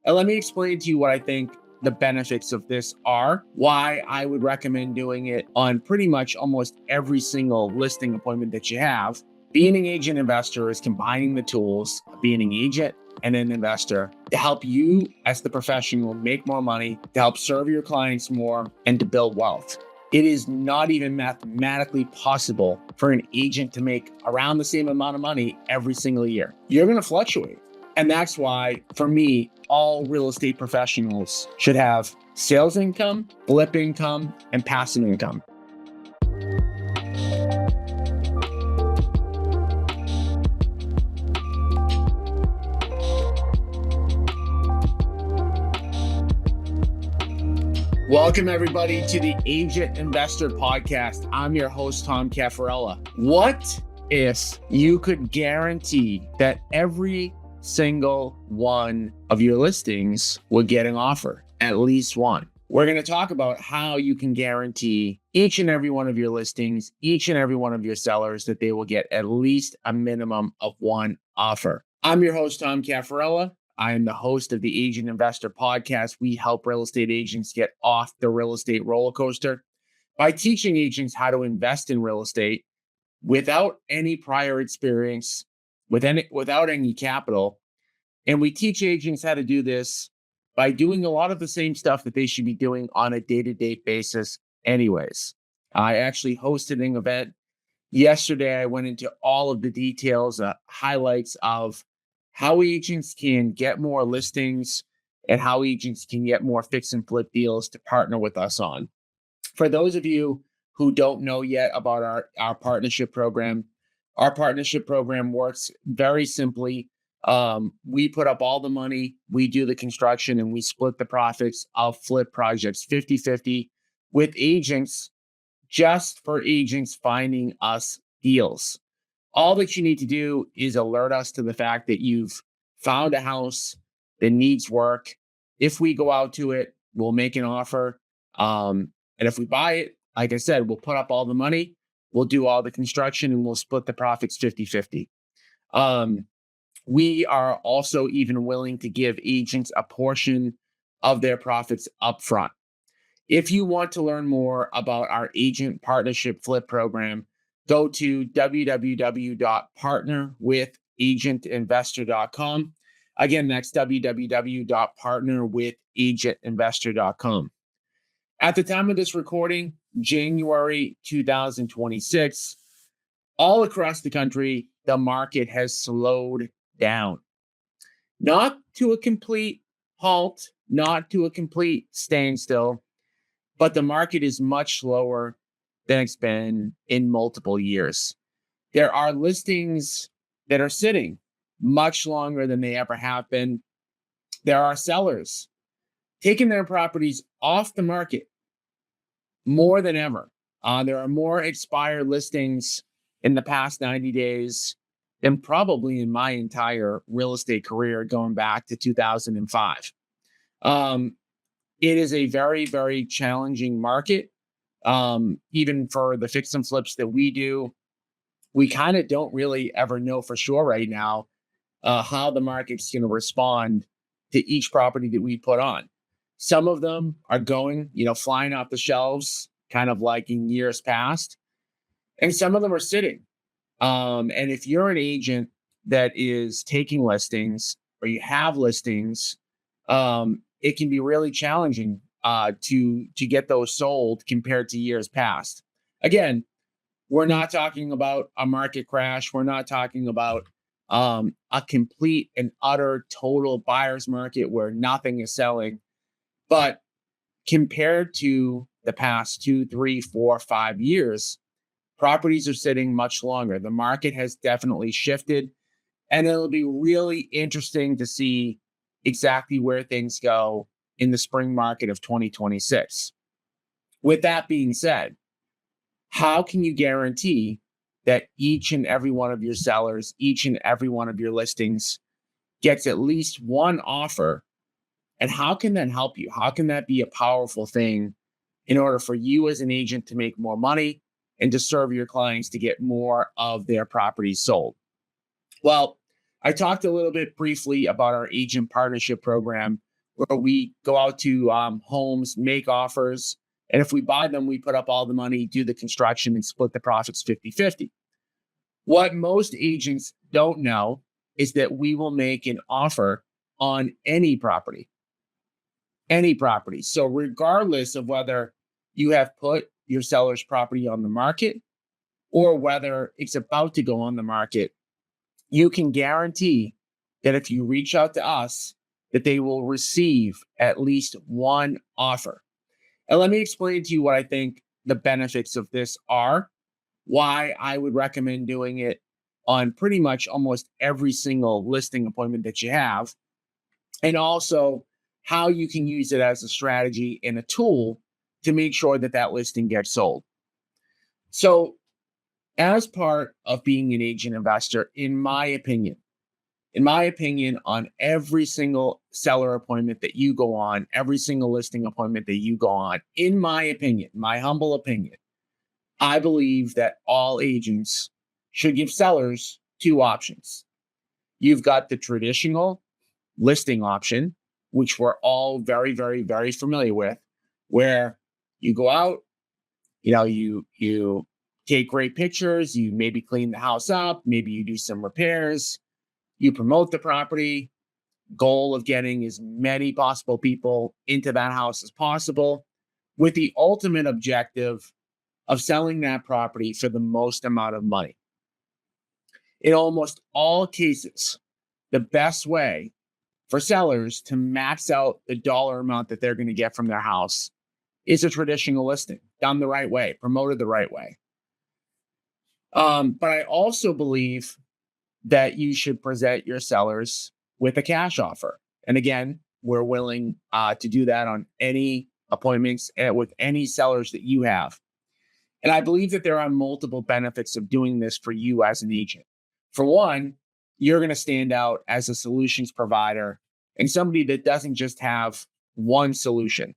And let me explain to you what I think the benefits of this are, why I would recommend doing it on pretty much almost every single listing appointment that you have. Being an agent investor is combining the tools of being an agent and an investor to help you as the professional make more money, to help serve your clients more, and to build wealth. It is not even mathematically possible for an agent to make around the same amount of money every single year. You're going to fluctuate. And that's why, for me, all real estate professionals should have sales income, flip income, and passive income. Welcome, everybody, to the Agent Investor Podcast. I'm your host, Tom Cafarella. What if you could guarantee that every single one of your listings would get an offer, at least one? We're going to talk about how you can guarantee each and every one of your listings, each and every one of your sellers, that they will get at least a minimum of one offer. I'm your host, Tom Cafarella. I am the host of the Agent Investor Podcast. We help real estate agents get off the real estate roller coaster by teaching agents how to invest in real estate without any prior experience, without any capital. And we teach agents how to do this by doing a lot of the same stuff that they should be doing on a day-to-day basis anyways. I actually hosted an event yesterday. I went into all of the details, highlights of how agents can get more listings and how agents can get more fix and flip deals to partner with us on. For those of you who don't know yet about our partnership program, our partnership program works very simply. We put up all the money, we do the construction, and we split the profits of flip projects 50-50 with agents, just for agents finding us deals. All that you need to do is alert us to the fact that you've found a house that needs work. If we go out to it, we'll make an offer. And if we buy it, like I said, we'll put up all the money, we'll do all the construction, and we'll split the profits 50-50. We are also even willing to give agents a portion of their profits up front. If you want to learn more about our agent partnership flip program, go to www.partnerwithagentinvestor.com. Again, that's www.partnerwithagentinvestor.com. At the time of this recording, January 2026, all across the country, the market has slowed down. Not to a complete halt, not to a complete standstill, but the market is much slower than it's been in multiple years. There are listings that are sitting much longer than they ever have been. There are sellers taking their properties off the market more than ever. There are more expired listings in the past 90 days than probably in my entire real estate career going back to 2005. It is a very, very challenging market. Even for the fix and flips that we do, we kind of don't really ever know for sure right now how the market's going to respond to each property that we put on. Some of them are going, flying off the shelves, kind of like in years past, and some of them are sitting. And if you're an agent that is taking listings or you have listings, it can be really challenging to get those sold compared to years past. Again, we're not talking about a market crash. We're not talking about a complete and utter total buyer's market where nothing is selling. But compared to the past 2, 3, 4, 5 years, properties are sitting much longer. The market has definitely shifted, and it'll be really interesting to see exactly where things go in the spring market of 2026. With that being said, how can you guarantee that each and every one of your sellers, each and every one of your listings gets at least one offer? And how can that help you? How can that be a powerful thing in order for you as an agent to make more money and to serve your clients to get more of their properties sold? Well, I talked a little bit briefly about our agent partnership program where we go out to homes, make offers. And if we buy them, we put up all the money, do the construction, and split the profits 50-50. What most agents don't know is that we will make an offer on any property, any property. So, regardless of whether you have put your seller's property on the market or whether it's about to go on the market, you can guarantee that if you reach out to us, that they will receive at least one offer. And let me explain to you what I think the benefits of this are, why I would recommend doing it on pretty much almost every single listing appointment that you have, and also how you can use it as a strategy and a tool to make sure that that listing gets sold. So, as part of being an agent investor, in my opinion, on every single seller appointment that you go on, every single listing appointment that you go on, in my opinion, my humble opinion, I believe that all agents should give sellers two options. You've got the traditional listing option, which we're all very, very, very familiar with, where you go out, you take great pictures, you maybe clean the house up, maybe you do some repairs, you promote the property, goal of getting as many possible people into that house as possible, with the ultimate objective of selling that property for the most amount of money. In almost all cases, the best way for sellers to max out the dollar amount that they're going to get from their house is a traditional listing, done the right way, promoted the right way. But I also believe that you should present your sellers with a cash offer. And again, we're willing to do that on any appointments with any sellers that you have. And I believe that there are multiple benefits of doing this for you as an agent. For one, you're going to stand out as a solutions provider and somebody that doesn't just have one solution.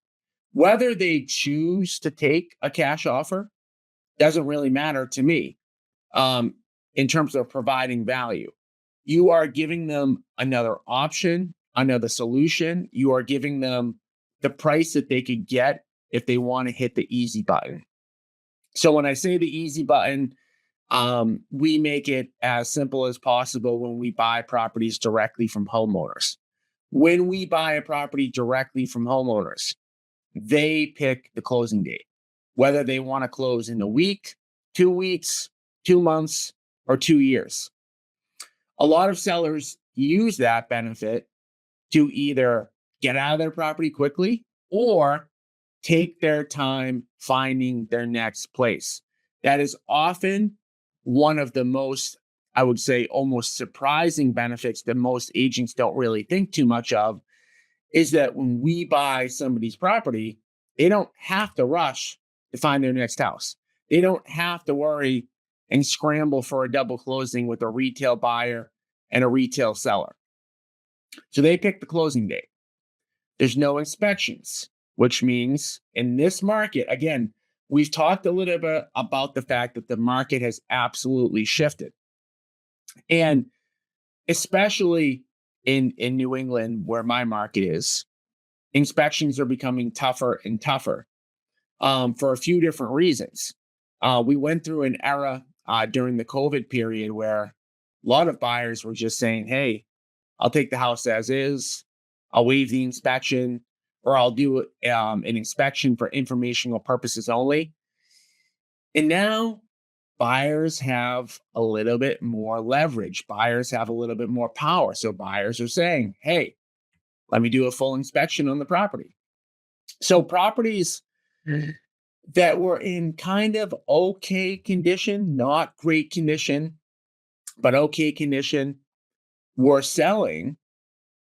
Whether they choose to take a cash offer doesn't really matter to me in terms of providing value. You are giving them another option, another solution. You are giving them the price that they could get if they want to hit the easy button. So when I say the easy button, we make it as simple as possible when we buy properties directly from homeowners. When we buy a property directly from homeowners, they pick the closing date, whether they want to close in a week, 2 weeks, 2 months, or 2 years. A lot of sellers use that benefit to either get out of their property quickly or take their time finding their next place. That is often one of the most, I would say, almost surprising benefits that most agents don't really think too much of, is that when we buy somebody's property, they don't have to rush to find their next house. They don't have to worry and scramble for a double closing with a retail buyer and a retail seller. So they pick the closing date. There's no inspections, which means in this market, again, we've talked a little bit about the fact that the market has absolutely shifted. And especially in New England, where my market is, inspections are becoming tougher and tougher for a few different reasons. We went through an era during the COVID period where a lot of buyers were just saying, hey, I'll take the house as is, I'll waive the inspection, or I'll do an inspection for informational purposes only. And now buyers have a little bit more leverage. Buyers have a little bit more power. So buyers are saying, hey, let me do a full inspection on the property. So properties that were in kind of okay condition, not great condition, but okay condition, were selling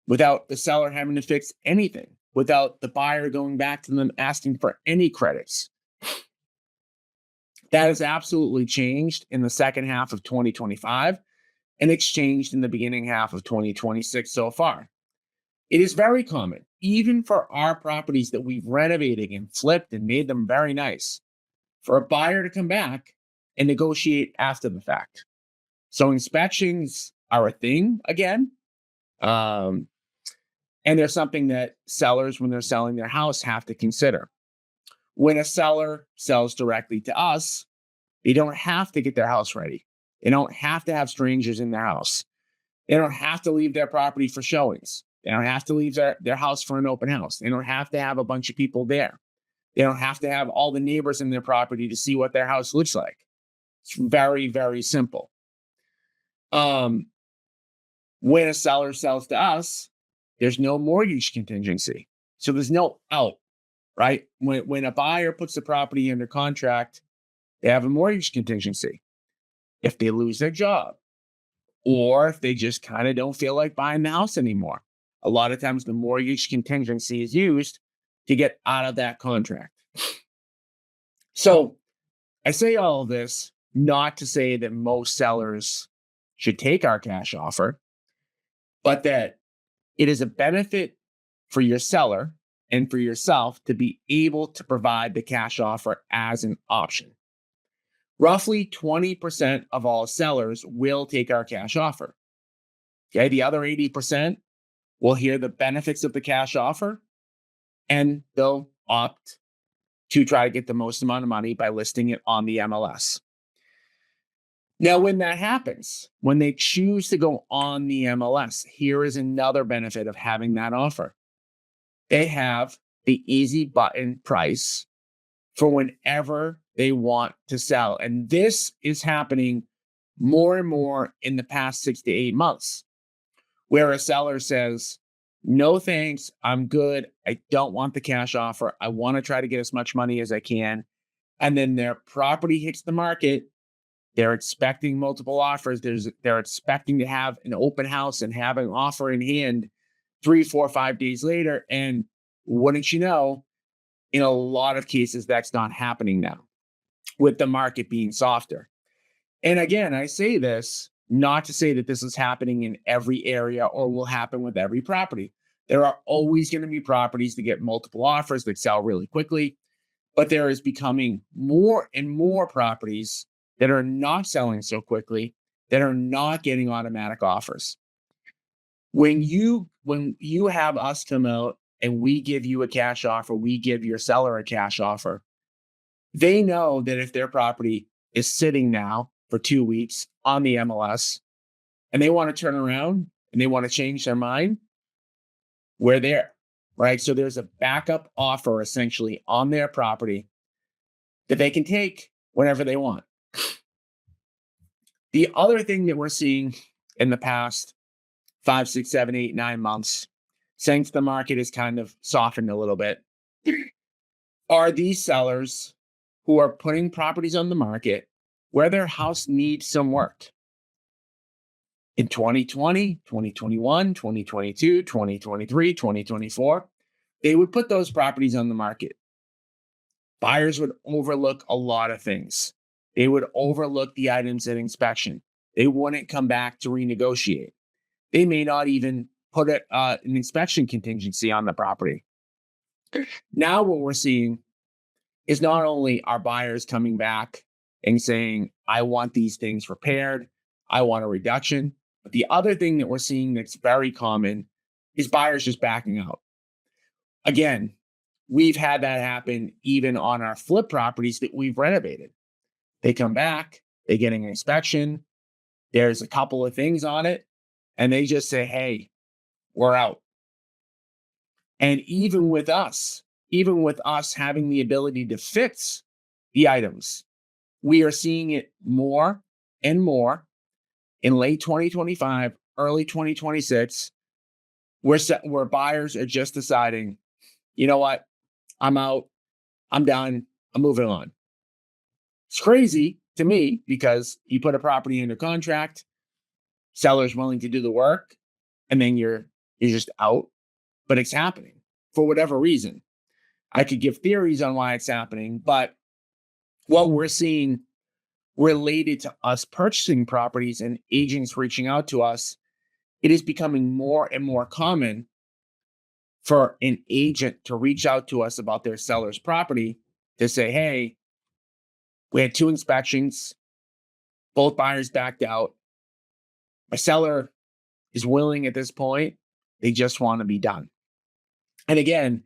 without the seller having to fix anything, without the buyer going back to them asking for any credits. That has absolutely changed in the second half of 2025, and it's changed in the beginning half of 2026 so far. It is very common, even for our properties that we've renovated and flipped and made them very nice, for a buyer to come back and negotiate after the fact. So inspections are a thing again. And there's something that sellers, when they're selling their house, have to consider. When a seller sells directly to us, they don't have to get their house ready. They don't have to have strangers in their house. They don't have to leave their property for showings. They don't have to leave their house for an open house. They don't have to have a bunch of people there. They don't have to have all the neighbors in their property to see what their house looks like. It's very, very simple. When a seller sells to us, there's no mortgage contingency. So there's no out, right? When a buyer puts the property under contract, they have a mortgage contingency. If they lose their job, or if they just kind of don't feel like buying the house anymore, a lot of times the mortgage contingency is used to get out of that contract. So I say all of this not to say that most sellers should take our cash offer, but that it is a benefit for your seller and for yourself to be able to provide the cash offer as an option. Roughly 20% of all sellers will take our cash offer. Okay, the other 80% will hear the benefits of the cash offer and they'll opt to try to get the most amount of money by listing it on the MLS. Now, when that happens, when they choose to go on the MLS, here is another benefit of having that offer. They have the easy button price for whenever they want to sell. And this is happening more and more in the past 6 to 8 months, where a seller says, no thanks, I'm good. I don't want the cash offer. I want to try to get as much money as I can. And then their property hits the market. They're expecting multiple offers. They're expecting to have an open house and have an offer in hand 3, 4, 5 days later. And wouldn't you know, in a lot of cases, that's not happening now with the market being softer. And again, I say this not to say that this is happening in every area or will happen with every property. There are always going to be properties that get multiple offers that sell really quickly, but there is becoming more and more properties that are not selling so quickly, that are not getting automatic offers. When you have us come out and we give you a cash offer, we give your seller a cash offer, they know that if their property is sitting now for 2 weeks on the MLS and they want to turn around and they want to change their mind, we're there, right? So there's a backup offer essentially on their property that they can take whenever they want. The other thing that we're seeing in the past 5, 6, 7, 8, 9 months, since the market has kind of softened a little bit, are these sellers who are putting properties on the market where their house needs some work. In 2020, 2021, 2022, 2023, 2024, they would put those properties on the market. Buyers would overlook a lot of things. They would overlook the items at inspection. They wouldn't come back to renegotiate. They may not even put an inspection contingency on the property. Now what we're seeing is not only are buyers coming back and saying, I want these things repaired, I want a reduction, but the other thing that we're seeing that's very common is buyers just backing out. Again, we've had that happen even on our flip properties that we've renovated. They come back, they get an inspection, there's a couple of things on it, and they just say, hey, we're out. And even with us having the ability to fix the items, we are seeing it more and more in late 2025, early 2026, where buyers are just deciding, you know what, I'm out, I'm done, I'm moving on. It's crazy to me because you put a property under contract, seller's willing to do the work, and then you're just out, but it's happening for whatever reason. I could give theories on why it's happening, but what we're seeing related to us purchasing properties and agents reaching out to us, it is becoming more and more common for an agent to reach out to us about their seller's property to say, hey, we had 2 inspections, both buyers backed out. My seller is willing at this point. They just want to be done. And again,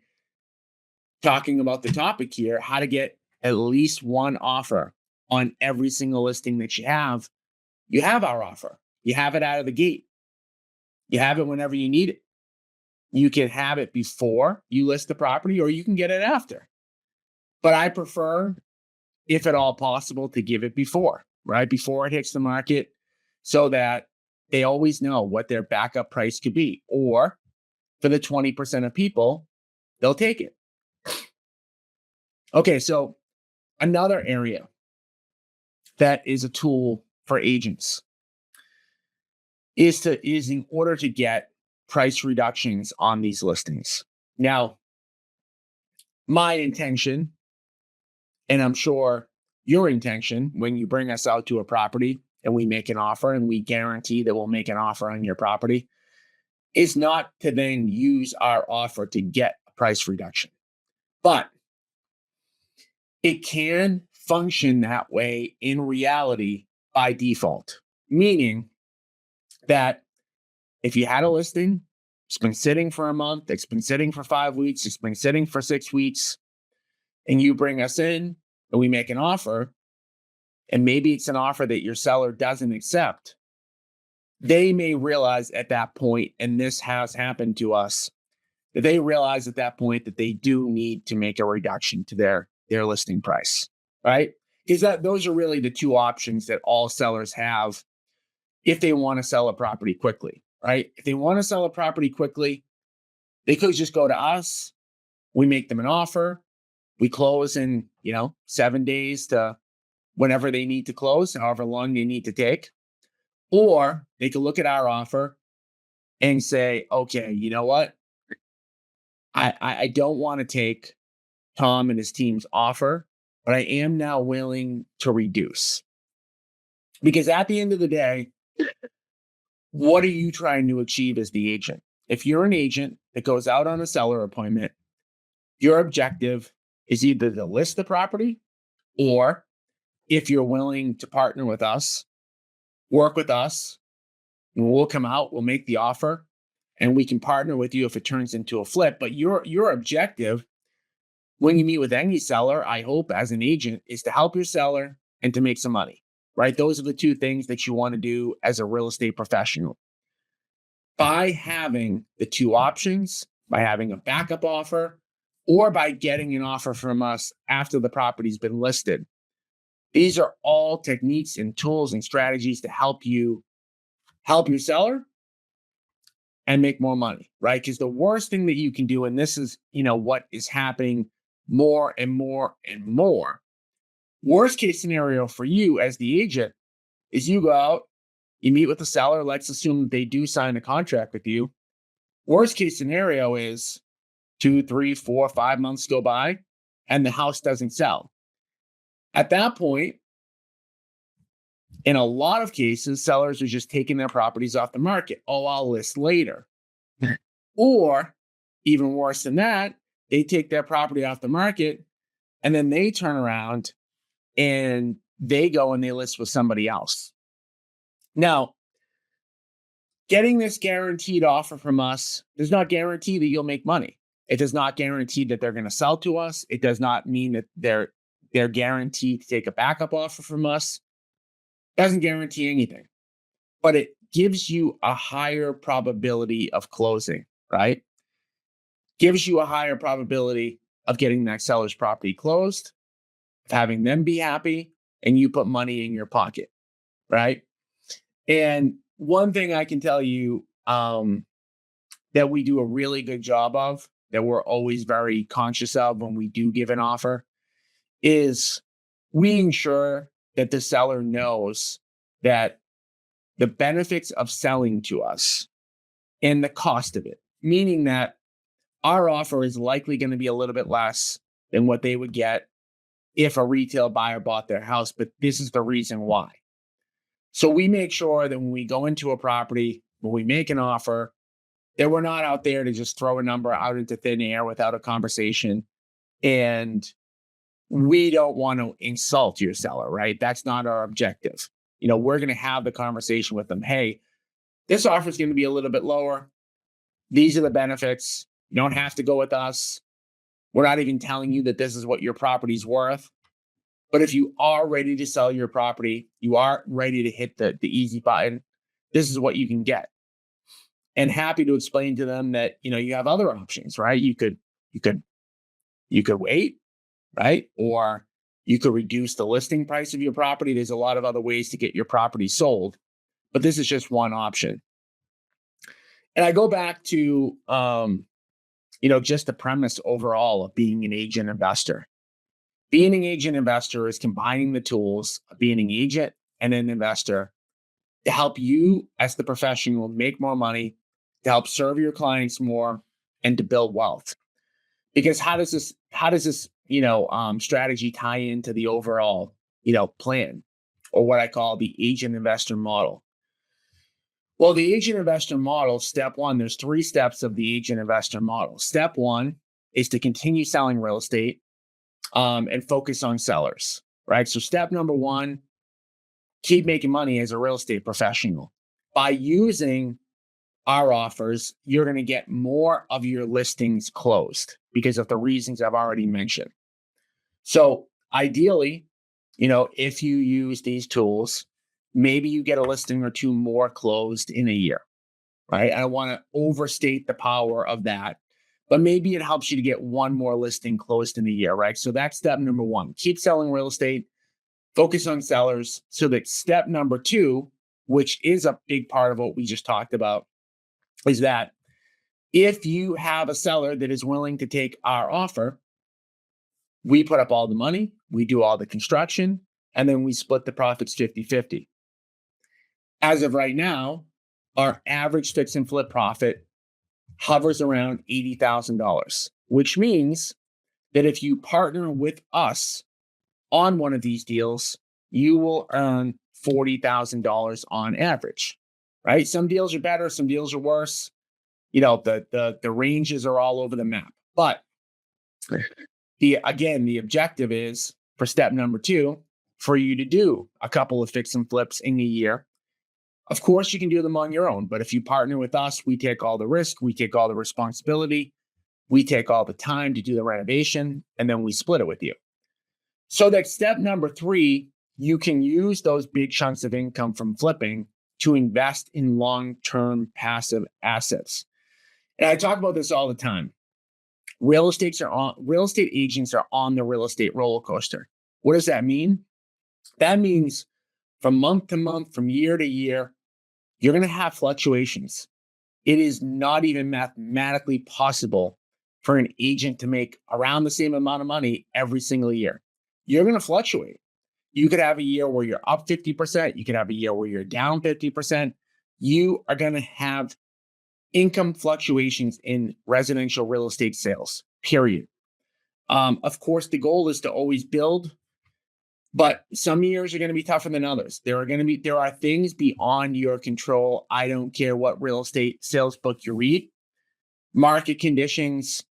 talking about the topic here, how to get at least one offer on every single listing that you have our offer. You have it out of the gate. You have it whenever you need it. You can have it before you list the property, or you can get it after. But I prefer, if at all possible, to give it before, right? Before it hits the market, so that they always know what their backup price could be. Or for the 20% of people, they'll take it. Okay, so another area that is a tool for agents is in order to get price reductions on these listings. Now, my intention, and I'm sure your intention when you bring us out to a property and we make an offer and we guarantee that we'll make an offer on your property, is not to then use our offer to get a price reduction. But it can function that way in reality by default, meaning that if you had a listing, it's been sitting for a month, it's been sitting for 5 weeks, it's been sitting for 6 weeks, and you bring us in and we make an offer, and maybe it's an offer that your seller doesn't accept, they may realize at that point, and this has happened to us, that they realize at that point that they do need to make a reduction to their listing price, right? Because those are really the two options that all sellers have if they want to sell a property quickly, right? If they want to sell a property quickly, they could just go to us. We make them an offer. We close in, 7 days to whenever they need to close, however long they need to take. Or they could look at our offer and say, okay, you know what? I don't want to take Tom and his team's offer, but I am now willing to reduce. Because at the end of the day, what are you trying to achieve as the agent? If you're an agent that goes out on a seller appointment, your objective is either to list the property, or if you're willing to partner with us, work with us, and we'll come out, we'll make the offer, and we can partner with you if it turns into a flip. But your objective when you meet with any seller, I hope as an agent, is to help your seller and to make some money, right? Those are the two things that you want to do as a real estate professional. By having the two options, by having a backup offer, or by getting an offer from us after the property's been listed, these are all techniques and tools and strategies to help you help your seller and make more money, right? Because the worst thing that you can do, and this is, what is happening more and more and more, worst case scenario for you as the agent is you go out, you meet with the seller. Let's assume that they do sign a contract with you. Worst case scenario is 2, 3, 4, 5 months go by and the house doesn't sell. At that point, in a lot of cases, sellers are just taking their properties off the market. Oh, I'll list later. Or even worse than that, they take their property off the market and then they turn around and they go and they list with somebody else. Now, getting this guaranteed offer from us does not guarantee that you'll make money. It does not guarantee that they're going to sell to us. It does not mean that they're guaranteed to take a backup offer from us. It doesn't guarantee anything, but it gives you a higher probability of closing, right? Gives you a higher probability of getting that seller's property closed, of having them be happy, and you put money in your pocket, right? And one thing I can tell you that we do a really good job of, that we're always very conscious of when we do give an offer, is we ensure that the seller knows that the benefits of selling to us and the cost of it, meaning that our offer is likely going to be a little bit less than what they would get if a retail buyer bought their house, but this is the reason why. So we make sure that when we go into a property, when we make an offer, that we're not out there to just throw a number out into thin air without a conversation. And we don't want to insult your seller, right? That's not our objective. We're going to have the conversation with them. Hey, this offer is going to be a little bit lower. These are the benefits. You don't have to go with us. We're not even telling you that this is what your property's worth. But if you are ready to sell your property, you are ready to hit the easy button, this is what you can get. And happy to explain to them that, you have other options, right? You could wait, right? Or you could reduce the listing price of your property. There's a lot of other ways to get your property sold, but this is just one option. And I go back to, just the premise overall of being an agent investor. Being an agent investor is combining the tools of being an agent and an investor to help you as the professional make more money, to help serve your clients more, and to build wealth. Because how does this strategy tie into the overall, plan, or what I call the agent investor model? Well, the agent investor model, step one, there's 3 steps of the agent investor model. Step one is to continue selling real estate and focus on sellers, right? So step number one, keep making money as a real estate professional. By using our offers, you're going to get more of your listings closed because of the reasons I've already mentioned. So ideally, if you use these tools, maybe you get a listing or 2 more closed in a year, right? I don't want to overstate the power of that, but maybe it helps you to get 1 more listing closed in a year, right? So that's step number 1. Keep selling real estate, focus on sellers. So that step number 2, which is a big part of what we just talked about, is that if you have a seller that is willing to take our offer, we put up all the money, we do all the construction, and then we split the profits 50-50. As of right now, our average fix and flip profit hovers around $80,000, which means that if you partner with us on one of these deals, you will earn $40,000 on average, right? Some deals are better, some deals are worse. The ranges are all over the map. But the objective is for step number 2, for you to do a couple of fix and flips in a year. Of course, you can do them on your own, but if you partner with us, we take all the risk, we take all the responsibility, we take all the time to do the renovation, and then we split it with you. So that step number 3, you can use those big chunks of income from flipping to invest in long-term passive assets. And I talk about this all the time. Real estate agents are on the real estate roller coaster. What does that mean? That means from month to month, from year to year, you're going to have fluctuations. It is not even mathematically possible for an agent to make around the same amount of money every single year. You're going to fluctuate. You could have a year where you're up 50%. You could have a year where you're down 50%. You are going to have income fluctuations in residential real estate sales, period. Of course, the goal is to always build, but some years are going to be tougher than others. There are things beyond your control. I don't care what real estate sales book you read. Market conditions,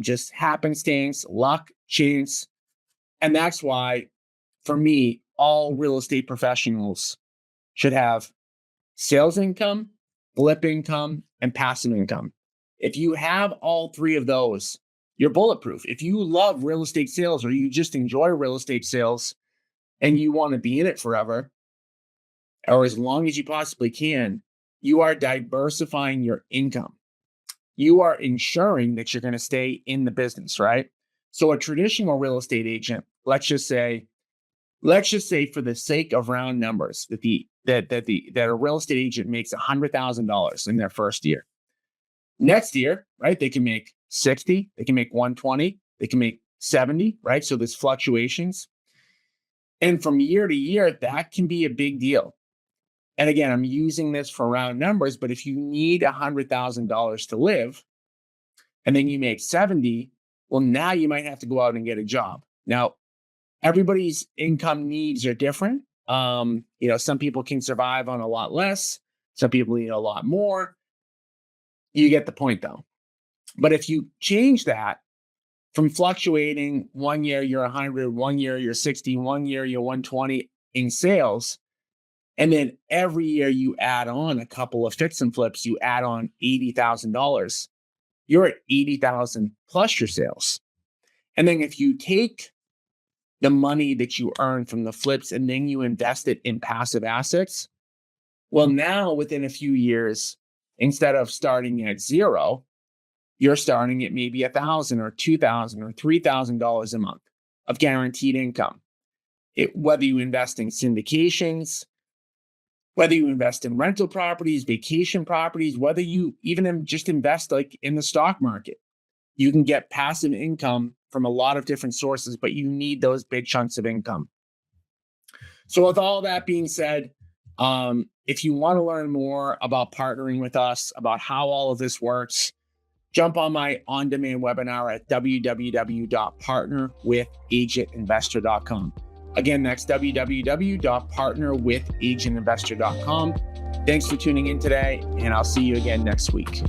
just happenstance, luck, chance. And that's why, for me, all real estate professionals should have sales income, flip income, and passive income. If you have all 3 of those, you're bulletproof. If you love real estate sales or you just enjoy real estate sales and you want to be in it forever, or as long as you possibly can, you are diversifying your income. You are ensuring that you're going to stay in the business, right? So a traditional real estate agent, let's just say for the sake of round numbers, that a real estate agent makes $100,000 in their first year. Next year, right, they can make 60, they can make 120, they can make 70, right? So there's fluctuations. And from year to year, that can be a big deal. And again, I'm using this for round numbers, but if you need $100,000 to live and then you make 70, well, now you might have to go out and get a job. Now, everybody's income needs are different. Some people can survive on a lot less. Some people need a lot more. You get the point, though. But if you change that from fluctuating, 1 year you're 100, 1 year you're 60, 1 year you're 120 in sales, and then every year you add on a couple of fix and flips, you add on $80,000, you're at 80,000 plus your sales. And then if you take the money that you earn from the flips and then you invest it in passive assets, well, now within a few years, instead of starting at zero, you're starting at maybe $1,000 or $2,000 or $3,000 a month of guaranteed income. Whether you invest in syndications, whether you invest in rental properties, vacation properties, whether you even just invest like in the stock market, you can get passive income from a lot of different sources, but you need those big chunks of income. So with all that being said, if you want to learn more about partnering with us, about how all of this works, jump on my on-demand webinar at www.partnerwithagentinvestor.com. Again, that's www.partnerwithagentinvestor.com. Thanks for tuning in today, and I'll see you again next week.